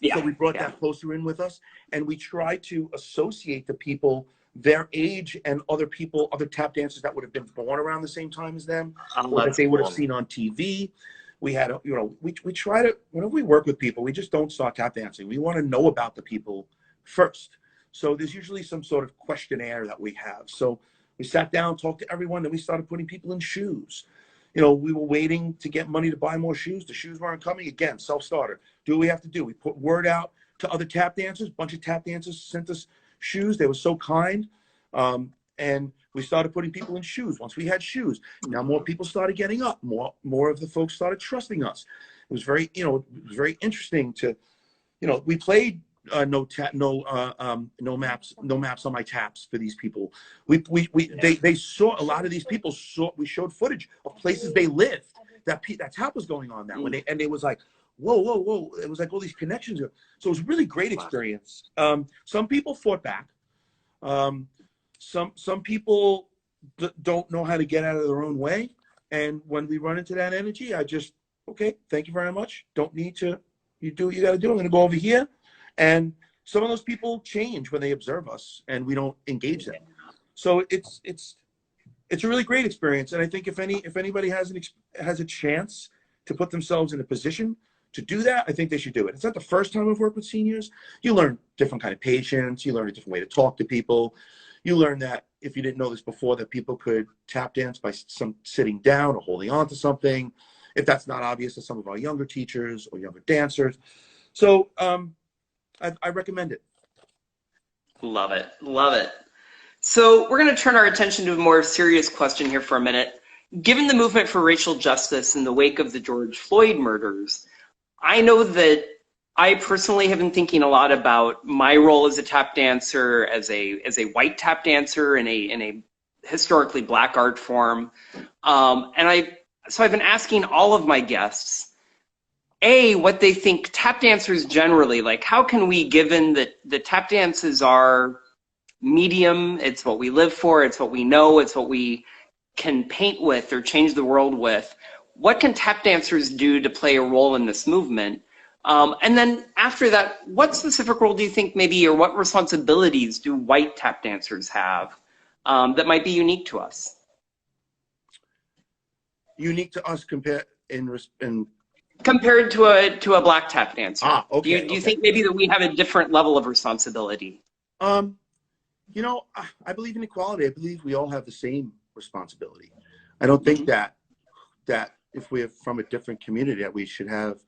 Yeah. So we brought that poster in with us, and we tried to associate the people, their age, and other tap dancers that would have been born around the same time as them, or that they would have seen on TV. We had, we try to, whenever we work with people, we just don't start tap dancing. We want to know about the people first. So there's usually some sort of questionnaire that we have. So we sat down, talked to everyone, then we started putting people in shoes. We were waiting to get money to buy more shoes. The shoes weren't coming. Again, self-starter. Do what we have to do. We put word out to other tap dancers. A bunch of tap dancers sent us shoes. They were so kind. And we started putting people in shoes. Once we had shoes, now more people started getting up. More of the folks started trusting us. It was very, very interesting to, we played no maps on my taps for these people. They saw, a lot of these people we showed footage of places they lived that tap was going on that when and it was like, whoa. It was like all these connections. So it was a really great experience. Some people fought back. Some people don't know how to get out of their own way. And when we run into that energy, I just, okay, thank you very much. Don't need to, you do what you got to do. I'm going to go over here. And some of those people change when they observe us and we don't engage them. So it's a really great experience. And I think if anybody has a chance to put themselves in a position to do that, I think they should do it. It's not the first time I've worked with seniors. You learn different kind of patience. You learn a different way to talk to people. You learn that if you didn't know this before, that people could tap dance by sitting down or holding on to something, if that's not obvious to some of our younger teachers or younger dancers. So I recommend it. Love it. Love it. So we're going to turn our attention to a more serious question here for a minute. Given the movement for racial justice in the wake of the George Floyd murders, I know that I personally have been thinking a lot about my role as a tap dancer, as a white tap dancer in a historically Black art form, so I've been asking all of my guests, what they think tap dancers generally, like how can we, given that the tap dances are medium, it's what we live for, it's what we know, it's what we can paint with or change the world with, what can tap dancers do to play a role in this movement? And then after that, what specific role do you think maybe, or what responsibilities do white tap dancers have that might be unique to us? Unique to us compared to a Black tap dancer. Okay. Do you think maybe that we have a different level of responsibility? I believe in equality. I believe we all have the same responsibility. I don't think that if we're from a different community that we should have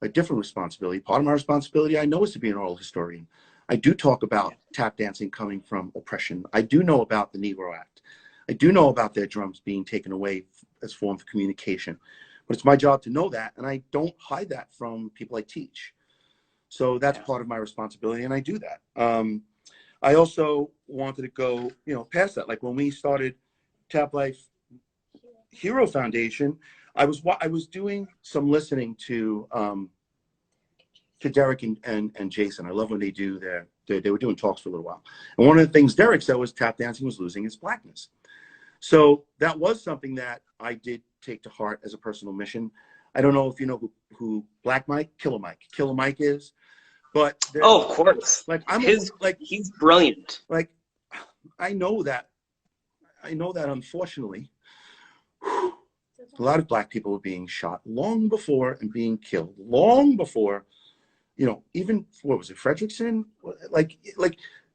a different responsibility. Part of my responsibility, I know, is to be an oral historian. I do talk about tap dancing coming from oppression. I do know about the Negro Act. I do know about their drums being taken away as form of communication. But it's my job to know that, and I don't hide that from people I teach. So that's part of my responsibility, and I do that. I also wanted to go, past that. Like when we started Tap Life Hero Foundation, I was doing some listening to to Derek and Jason. I love when they do they were doing talks for a little while. And one of the things Derek said was tap dancing was losing its blackness. So that was something that I did take to heart as a personal mission. I don't know if you know who Black Mike, Killer Mike is, but Oh, of course. like he's brilliant. Like I know that unfortunately a lot of Black people were being shot long before and being killed long before, even what was it, Frederickson? Like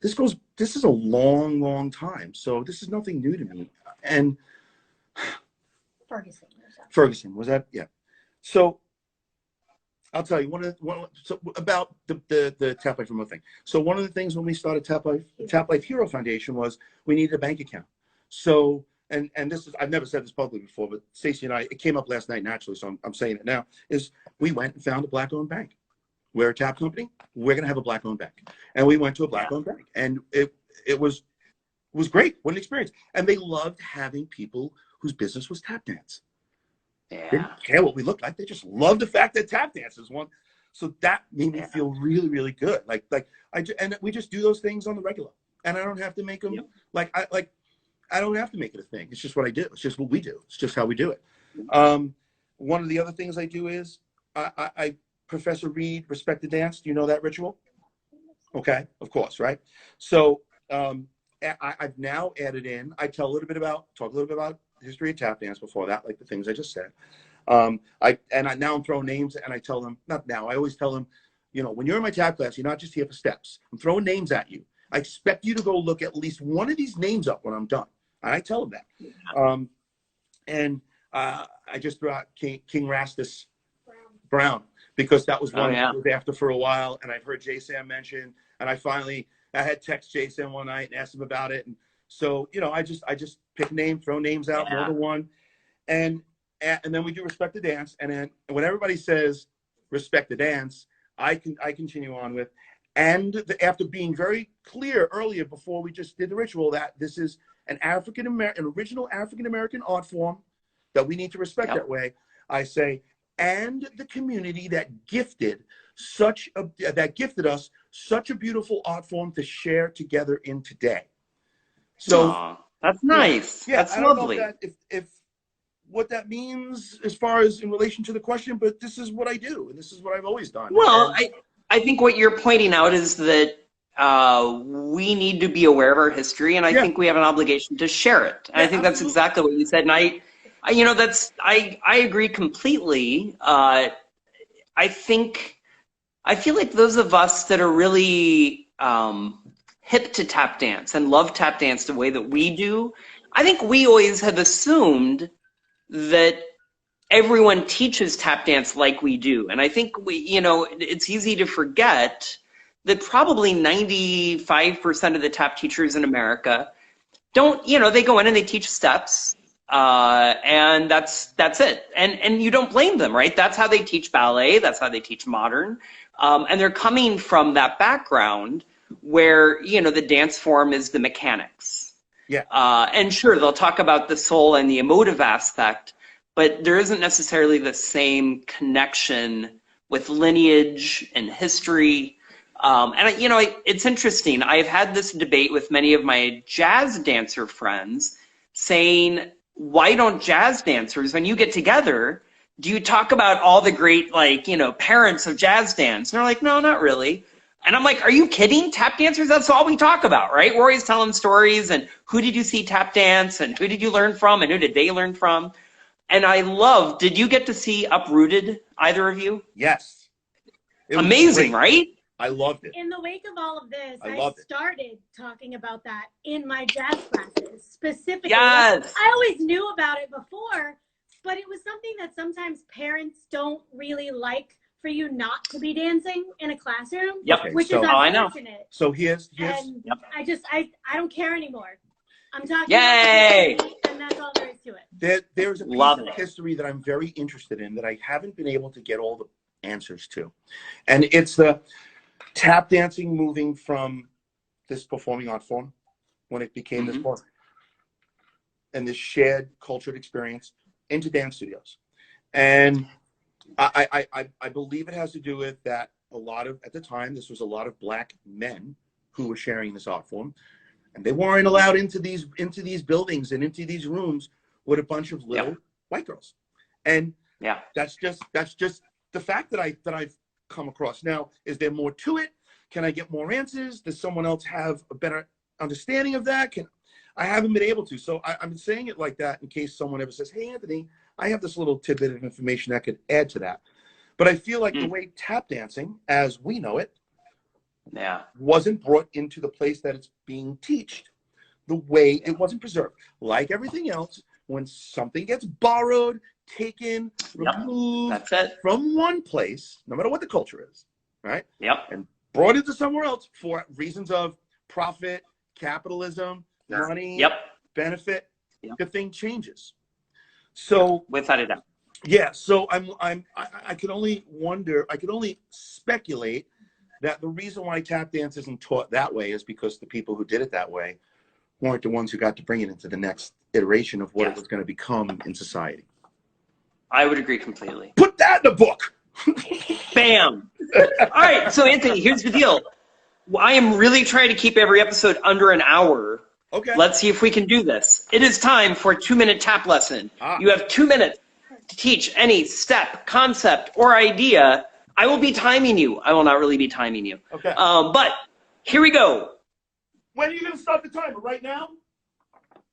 this is a long time. So this is nothing new to me. And Ferguson was that? Yeah. So I'll tell you about the Tap Life remote thing. So one of the things when we started Tap Life Hero Foundation was we needed a bank account. So and this is, I've never said this publicly before, but Stacey and I, it came up last night naturally, so I'm saying it now, is we went and found a Black-owned bank. We're a tap company. We're going to have a Black-owned bank. And we went to a Black-owned bank. And it was great. What an experience. And they loved having people whose business was tap dance. Yeah. They didn't care what we looked like. They just loved the fact that tap dance is one. So that made me feel really, really good. And we just do those things on the regular. And I don't have to make them I don't have to make it a thing. It's just what I do. It's just what we do. It's just how we do it. One of the other things I do is I Professor Reed, Respect the Dance. Do you know that ritual? Okay, of course, right? So I've now added in, talk a little bit about history of tap dance before that, like the things I just said. Now I'm throwing names and I tell them, not now, I always tell them, when you're in my tap class, you're not just here for steps. I'm throwing names at you. I expect you to go look at least one of these names up when I'm done. I tell them that. I just threw out King Rastus Brown because that was one I was after for a while, and I've heard J-Sam mention, and I had text J-Sam one night and asked him about it, and so I just pick names, throw names out, more than one, and then we do Respect the Dance, and then when everybody says Respect the Dance, I continue on with, and after being very clear earlier before we just did the ritual that this is an original African-American art form that we need to respect that way, I say, and the community that gifted us such a beautiful art form to share together in today. So that's nice. Yeah, that's I don't lovely. know if what that means as far as in relation to the question, but this is what I do, and this is what I've always done. Well, I think what you're pointing out is that we need to be aware of our history, and I think we have an obligation to share it. And I think that's exactly what you said. And I agree completely. I feel like those of us that are really hip to tap dance and love tap dance the way that we do, I think we always have assumed that everyone teaches tap dance like we do. And I think it's easy to forget that probably 95% of the tap teachers in America don't, they go in and they teach steps, and that's it. And you don't blame them, right? That's how they teach ballet. That's how they teach modern. And they're coming from that background where, the dance form is the mechanics. Yeah. And sure, they'll talk about the soul and the emotive aspect, but there isn't necessarily the same connection with lineage and history. It's interesting. I've had this debate with many of my jazz dancer friends saying, why don't jazz dancers, when you get together, do you talk about all the great, parents of jazz dance? And they're like, no, not really. And I'm like, are you kidding? Tap dancers, that's all we talk about, right? We're always telling stories and who did you see tap dance and who did you learn from and who did they learn from? And did you get to see Uprooted, either of you? Yes. Amazing, right? I loved it. In the wake of all of this, I started talking about that in my jazz classes specifically. Yes. I always knew about it before, but it was something that sometimes parents don't really like for you not to be dancing in a classroom, which is unfortunate. So here's and I don't care anymore. I'm talking Yay! about it, and that's all there is to it. There's a piece of history that I'm very interested in that I haven't been able to get all the answers to. And it's the tap dancing moving from this performing art form when it became this form and this shared cultured experience into dance studios. And I believe it has to do with that at the time, this was a lot of black men who were sharing this art form, and they weren't allowed into these buildings and into these rooms with a bunch of little white girls. And that's just the fact that I've come across. Now, is there more to it? Can I get more answers? Does someone else have a better understanding of that? I haven't been able to. So I'm saying it like that in case someone ever says, hey, Anthony, I have this little tidbit of information that could add to that. But I feel like the way tap dancing, as we know it, wasn't brought into the place that it's being taught. The way it wasn't preserved. Like everything else, when something gets borrowed, taken, removed from one place, no matter what the culture is, right? And brought into somewhere else for reasons of profit, capitalism, money, benefit, the thing changes. So without a doubt. Yeah, so I could only wonder, I could only speculate that the reason why tap dance isn't taught that way is because the people who did it that way weren't the ones who got to bring it into the next iteration of what it was going to become in society. I would agree completely. Put that in the book. Bam. All right, so Anthony, here's the deal. I am really trying to keep every episode under an hour. Okay. Let's see if we can do this. It is time for a 2-minute tap lesson. You have 2 minutes to teach any step, concept, or idea. I will be timing you. I will not really be timing you. Okay. But here we go. When are you going to start the timer? Right now?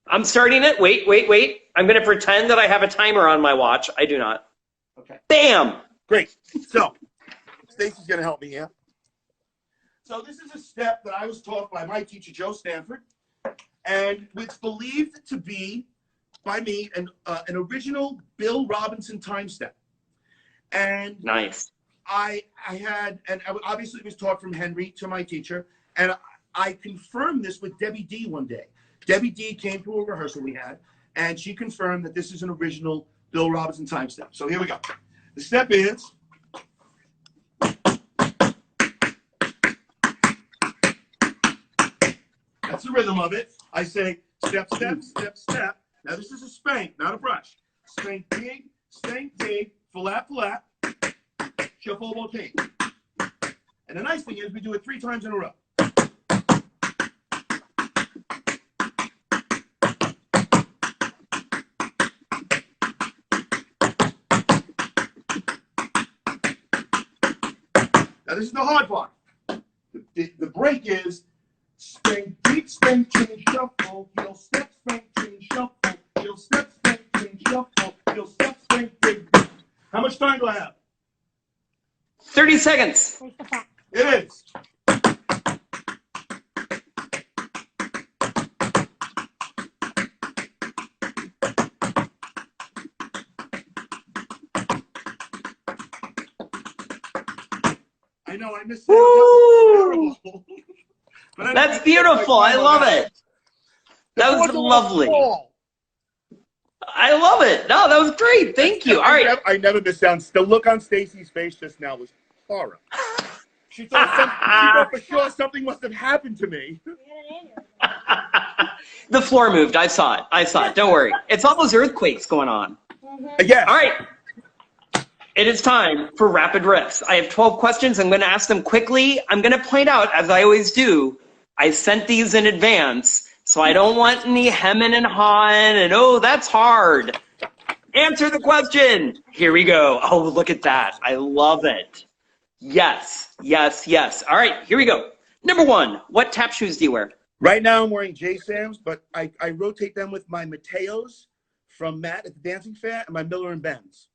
I'm starting it. Wait. I'm going to pretend that I have a timer on my watch. I do not. Okay. Bam! Great. So, Stacy's going to help me here. So this is a step that I was taught by my teacher, Joe Stanford, and it's believed to be, by me, an original Bill Robinson time step. And nice. I obviously it was taught from Henry to my teacher, and I confirmed this with Debbie D one day. Debbie D came to a rehearsal we had, and she confirmed that this is an original Bill Robinson time step. So here we go. The step is, that's the rhythm of it. I say step, step, step, step. Now this is a spank, not a brush. Spank, dig, flat, shuffle, rotate. And the nice thing is we do it 3 times in a row. Now this is the hard part. The break is spank, beat, spank, change, shuffle, heel, step, spank, change, shuffle, heel, step, spank, change, shuffle, heel, step, spank, big. How much time do I have? 30 seconds. It is. I know, I missed that. That was terrible. That's beautiful. I love it. That was lovely. I love it. No, that was great. Thank you. All right. I never missed out. The look on Stacy's face just now was horror. She thought for sure something must have happened to me. The floor moved. I saw it. Don't worry. It's all those earthquakes going on. Yeah. All right. It is time for rapid riffs. I have 12 questions. I'm going to ask them quickly. I'm going to point out, as I always do, I sent these in advance, so I don't want any hemming and hawing and, oh, that's hard. Answer the question. Here we go. Oh, look at that. I love it. Yes. All right, here we go. Number 1, what tap shoes do you wear? Right now I'm wearing J. Sam's, but I rotate them with my Mateos from Matt at the Dancing Fair and my Miller & Benz.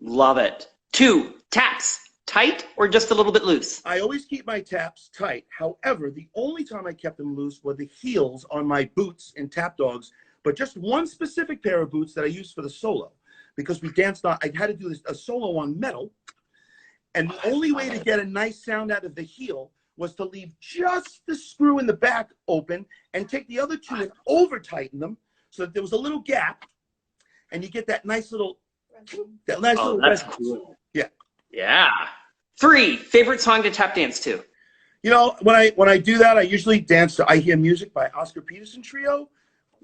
Love it. 2, taps, tight or just a little bit loose? I always keep my taps tight. However, the only time I kept them loose were the heels on my boots in Tap Dogs, but just one specific pair of boots that I used for the solo, because we danced on, I had to do a solo on metal, and the only way to get a nice sound out of the heel was to leave just the screw in the back open and take the other 2 and over tighten them so that there was a little gap, and you get that nice little that's resonance. Cool. Yeah. 3, favorite song to tap dance to? You know, when I do that, I usually dance to I Hear Music by Oscar Peterson Trio.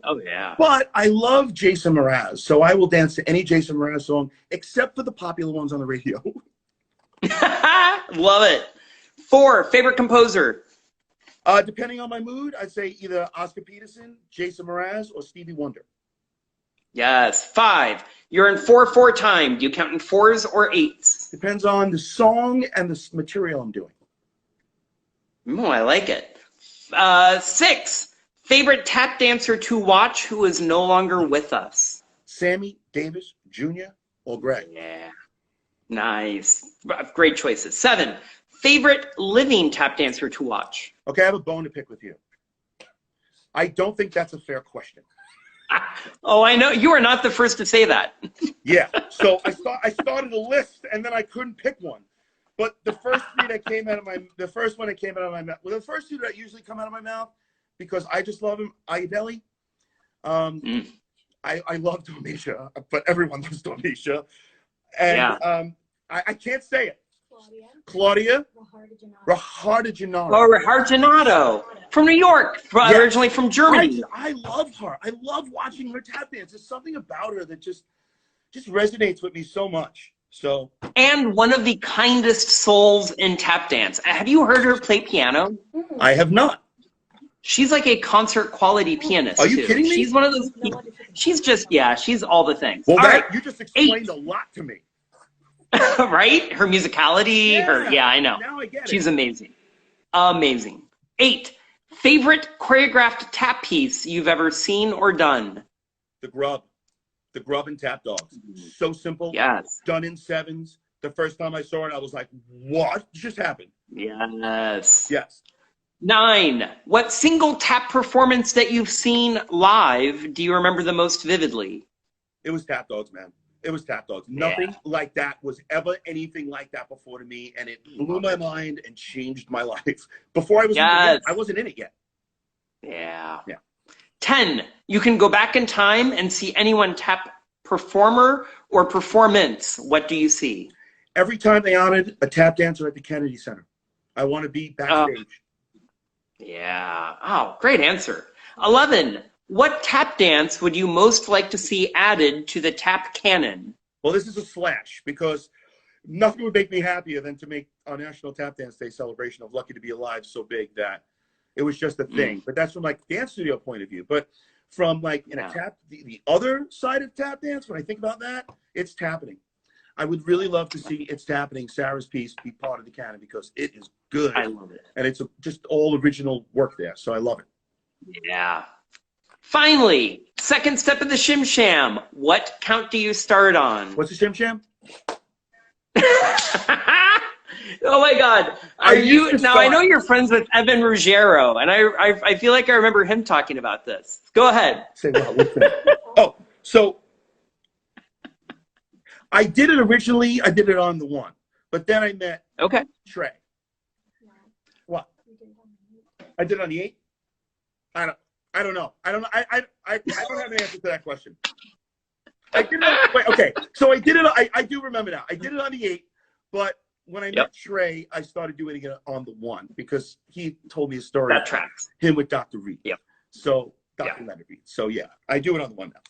Oh, yeah. But I love Jason Mraz, so I will dance to any Jason Mraz song except for the popular ones on the radio. Love it. 4, favorite composer? Depending on my mood, I'd say either Oscar Peterson, Jason Mraz, or Stevie Wonder. Yes. 5, you're in 4/4 time. Do you count in 4s or 8s? Depends on the song and the material I'm doing. Oh, I like it. 6, favorite tap dancer to watch who is no longer with us? Sammy Davis Jr. or Greg. Yeah. Nice. Great choices. 7, favorite living tap dancer to watch? Okay, I have a bone to pick with you. I don't think that's a fair question. Oh, I know. You are not the first to say that. Yeah. So I started a list and then I couldn't pick one. But the first three that came out of my, the first one that came out of my mouth, well, the first two that usually come out of my mouth, because I just love him, Ayodele. I love Domisha, but everyone loves Domisha. And I can't say it. Claudia. Rahada Gennaro. Oh, Rahada Gennaro from New York, originally from Germany. I love her. I love watching her tap dance. There's something about her that just resonates with me so much. So. And one of the kindest souls in tap dance. Have you heard her play piano? I have not. She's like a concert quality pianist. Are you kidding me? She's one of those. She's just, she's all the things. Well, all right. You just explained a lot to me. Right? Her musicality, I know. Now I get it. She's amazing. Amazing. 8, favorite choreographed tap piece you've ever seen or done? The Grub and Tap Dogs. So simple. Yes. Done in 7s. The first time I saw it, I was like, what just happened? Yes. Yes. 9, what single tap performance that you've seen live do you remember the most vividly? It was Tap Dogs, man. It was Tap Dogs. Nothing like that was ever anything like that before to me, and it blew my mind and changed my life. Before I was I wasn't in it yet. Yeah. 10, you can go back in time and see anyone tap performer or performance. What do you see? Every time they honored a tap dancer at the Kennedy Center, I want to be backstage. Yeah. Oh, great answer. 11, what tap dance would you most like to see added to the tap canon? Well, this is a slash, because nothing would make me happier than to make our National Tap Dance Day celebration of Lucky to Be Alive so big that it was just a thing. But that's from like dance studio point of view. But from like in a tap, the other side of tap dance, when I think about that, it's tapping. I would really love to see It's Happening, Sarah's piece, be part of the canon, because it is good. I love it. And it's just all original work there. So I love it. Yeah. Finally, second step of the Shim Sham. What count do you start on? What's the Shim Sham? Oh my God. Are you now? I know you're friends with Evan Ruggiero, and I feel like I remember him talking about this. Go ahead. Say what? Oh, so I did it originally. I did it on the 1, but then I met Trey. What? I did it on the 8. I don't know. I don't have an answer to that question. I did it. Wait, okay, so I did it. I do remember now. I did it on the 8, but when I met Trey, I started doing it on the 1 because he told me a story. That tracks. Him with Dr. Reed. Yep. So Dr. Leonard Reed. So yeah, I do it on the 1 now.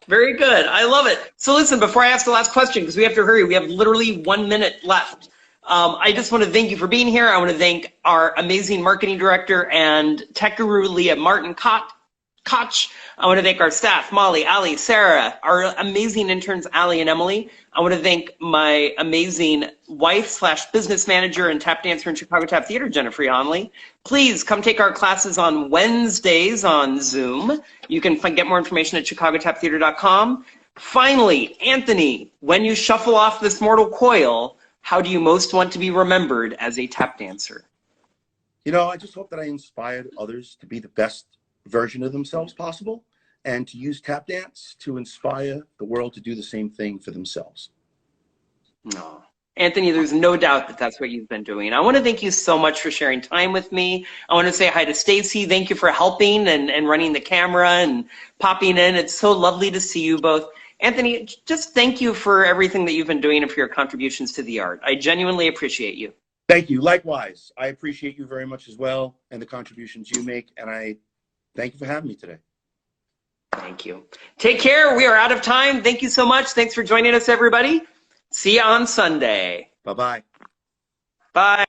Very good. I love it. So listen, before I ask the last question, because we have to hurry, we have literally 1 minute left. I just want to thank you for being here. I want to thank our amazing marketing director and tech guru, Leah Martin Koch. I want to thank our staff, Molly, Ali, Sarah, our amazing interns, Ali and Emily. I want to thank my amazing wife / business manager and tap dancer in Chicago Tap Theater, Jennifer Yonley. Please come take our classes on Wednesdays on Zoom. You can get more information at chicagotaptheater.com. Finally, Anthony, when you shuffle off this mortal coil, how do you most want to be remembered as a tap dancer? You know, I just hope that I inspired others to be the best version of themselves possible, and to use tap dance to inspire the world to do the same thing for themselves. No. Anthony, there's no doubt that that's what you've been doing. I want to thank you so much for sharing time with me. I want to say hi to Stacy. Thank you for helping and running the camera and popping in. It's so lovely to see you both. Anthony, just thank you for everything that you've been doing and for your contributions to the art. I genuinely appreciate you. Thank you. Likewise, I appreciate you very much as well, and the contributions you make, and I thank you for having me today. Thank you. Take care. We are out of time. Thank you so much. Thanks for joining us, everybody. See you on Sunday. Bye-bye. Bye.